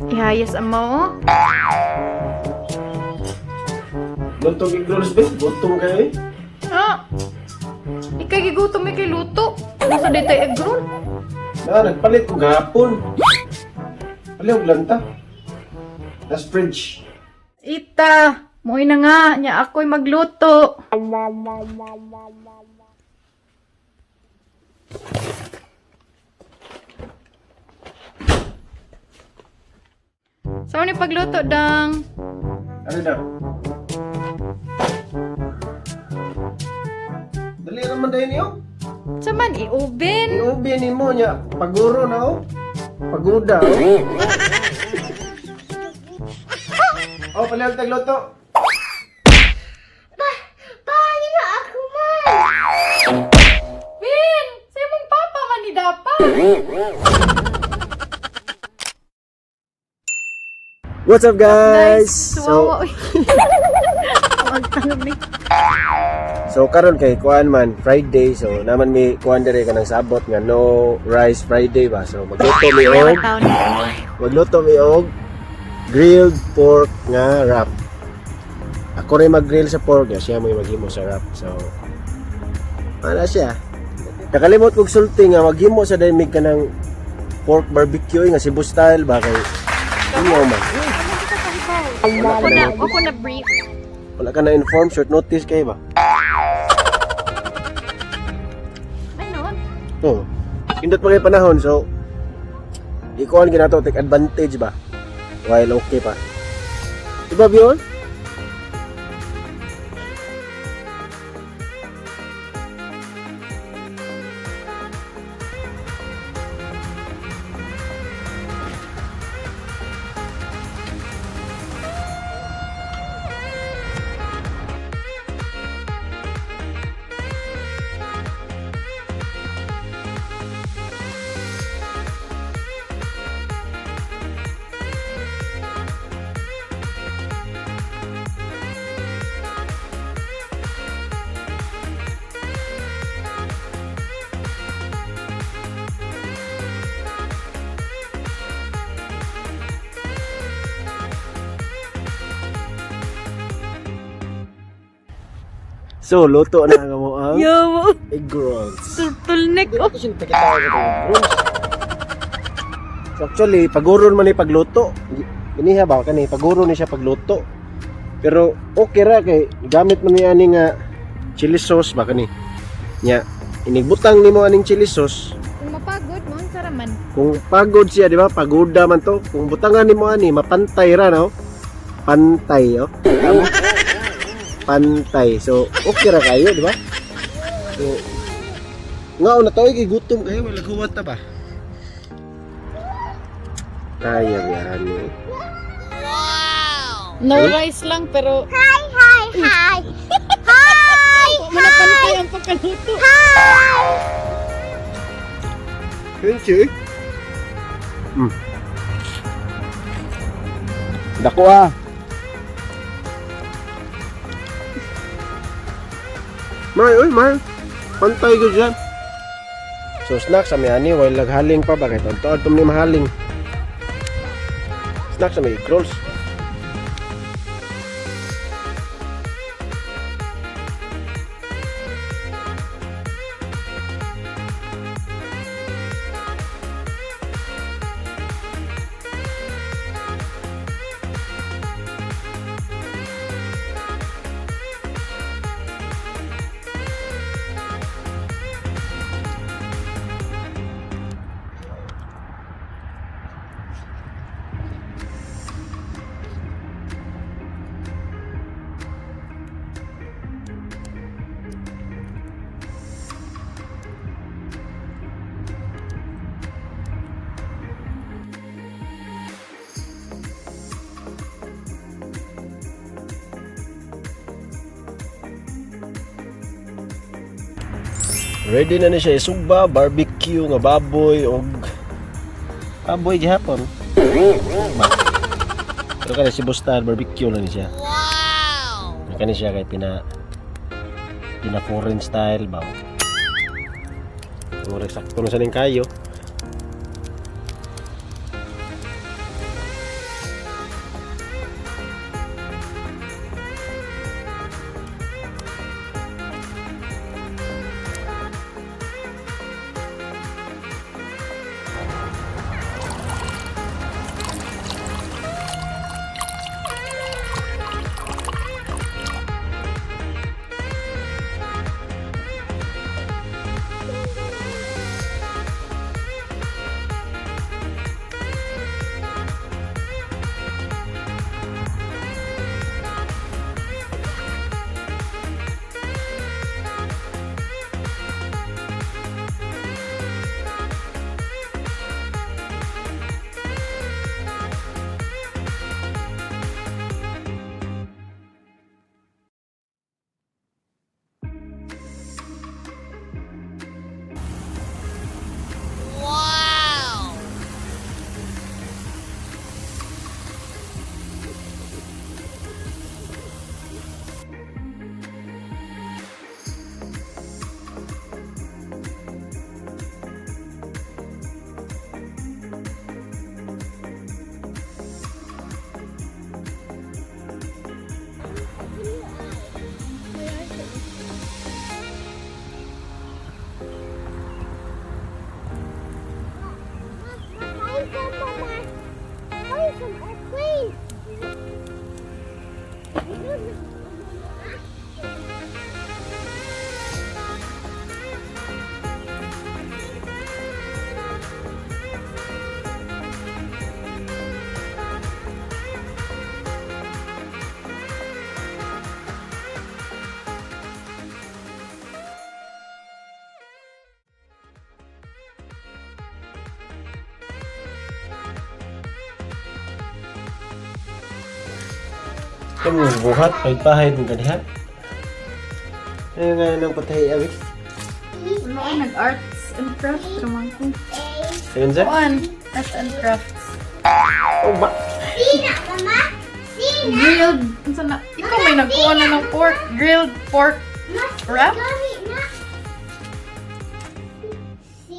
Ihayas mo. Luntong egg rolls, be. Gutom kayo eh. Ah. Ikay gigutom may kay luto. Ano sa dito egg roll? Nagpalit ko gahapon. Palihog lang ta. Nas fridge. Ita, mo'y na nga, niya ako'y magluto. Saan ni pagluto, dang? Ano daw? Dali naman dahil niyo. Saman, i-oven. Iubinin mo niya. Paguro na oh. Paguda oh. Oh, palihog tagluto. Paano na ako man? Win! Sa'yo mong papa man ni dapat. What's up guys? Suwawa, uy. Ang tanong ni. So karon kay kuan man Friday, so naman mi kuan dire kanang sabot nga no rice Friday ba. So magluto mi og grilled pork nga wrap. Ako rin mag-grill sa pork, siya mo maghimo sa wrap. So ana siya. Nakalimot kog sulti nga maghimo sa daymi kanang pork barbecue nga Cebu style ba kay ano man. Ako na brief. Wala ka na inform, short notice kay ba? Ano? Oo. Indot pa kayo panahon, so ikuan ginato, take advantage ba? While okay pa. Diba, Bion? So, luto na nga mo ang Yawa. egg rolls. Turtleneck. Hindi ko sinipagkita sa egg rolls. So, actually, paguron man ni pagluto. Iniha ba? Kani, paguron ni siya pagluto. Pero, okay ra kay gamit man ni ani nga chili sauce ba kani. Nya, inigbutang ni mo aning chili sauce. Kung mapagod mo, ang saraman. Kung pagod siya, di ba? Pagoda man to. Kung butangan ni mo ani, mapantay ra, no? Pantay, oh. Tama? Pantay. So, okay ra kayo, di ba? So, nga na to, gutom kayo, wala guwat na ba? Kaya yan, eh. No rice lang, pero... Hi! Hi! Manapantay ang pagkaluto. Yun, siya, eh. Dako, ah. May, oy, may. Pantay ko dyan. So, snack sa may ani, while naghaling pa ba? Kahit ang ni mahaling. Snack sa may egg rolls. Ready na siya isugba, barbecue nga baboy og baboy gihapon. Pero kani Cebu style barbecue lang siya. Wow. Kani siya kay pina foreign style ba. Mura sakto na sa ning kayo. some airplanes. Kamu buhat, pahit-pahit mo kanihan. Ano nga nang patay, abi? Wala ko nag-arts and crafts naman ko. Ayun, sir? Kuan, arts and crafts. Oh, ba? Sina, Mama? Sina. Grilled, unsa na? Ikaw may nagkuha na ng pork, grilled pork wrap? Gani na. C.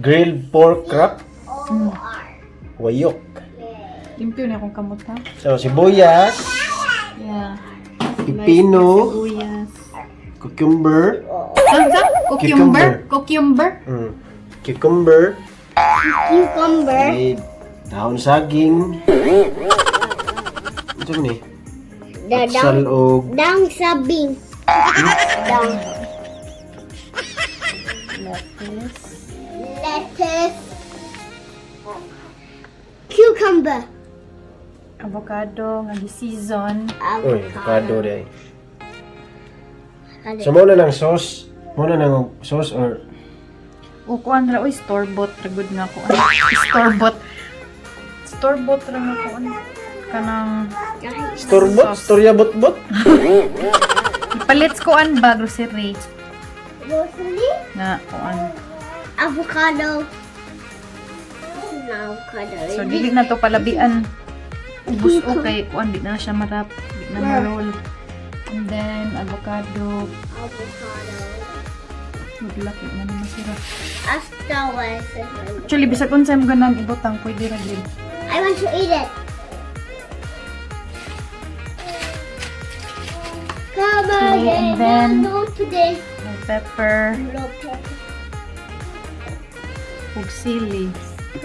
Grilled pork wrap? O-R. Wayok. Limpyo na akong kamot ha. So, sibuyas, Yeah. pipino, Sibuyas. cucumber, Ano Cucumber? Cucumber? cucumber, Cucumber. may dahon saging, ito ni, atsal o Down sabing. Down. Lettuce. Cucumber. Avocado, nga gi-season. uy, avocado day. So, muna ng sauce, muna ng sauce or O kuan ra oy store-bought ra gud nga kuan. Store-bought. Store-bought ra nga kuan. Kanang store-bought, storya bot-bot. ipalit kuan ba grocery Grocery. nga kuan. Avocado. Avocado. So dili na to palabian. Ubos o kay kuan di na siya marap, di na ma-roll. And then avocado. Avocado. Good luck na naman sila. Astawas. Actually bisag unsa mo ganang ibutang pwede ra gid. I want to eat it. Come Okay, again. and then- No, today. May pepper, No pepper. ug sili.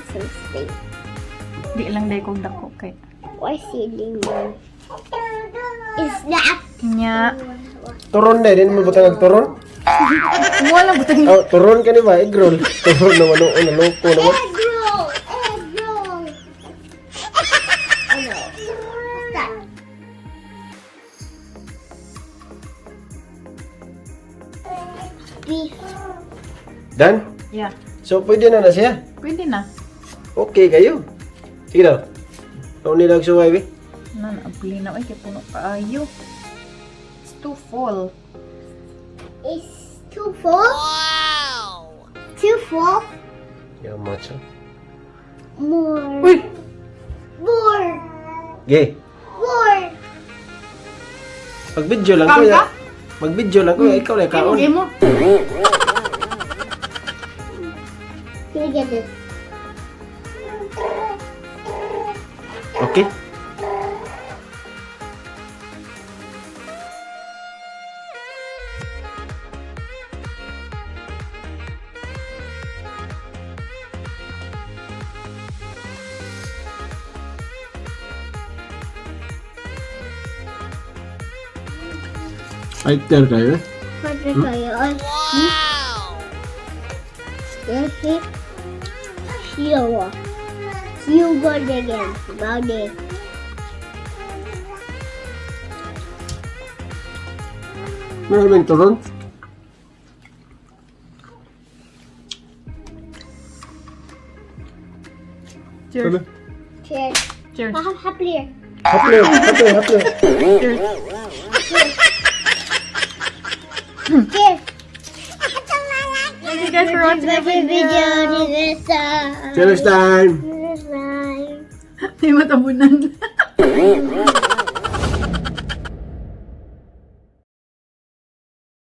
Some steak. Di lang day kog dako kay. Why ceiling man? Is that? Nya, Turon na, din mo butang nagturon? wala butang Oh, turon ka ni ba? Egg roll. Turon naman, ano, loko naman. Egg roll. Egg roll. Oh no. What's that? Beef. Dan? Yeah, So, pwede na siya. pwede na. Okay kayo. Sige daw. Kung nilag suway, be. Nan abli na ay kay puno kaayo. It's too full. It's too full. Wow. Too full. Yung macho. More. Uy, More. Okay. More. Mag-video lang Kaon ko ya. ka? Mag-video lang ko ya. Ikaw na kaon. Hindi mo. Can I get this? Okay. Fighter kayo. Pwede kayo. Wow. Yes, Siyawa. Siyawa again. Bawde. Maraming turon. Cheers. Cheers. Cheers. Happier. Haplo. Cheers. Cheers. Thank you guys for watching the video. This is Cheers time. This is mine. May matabunan.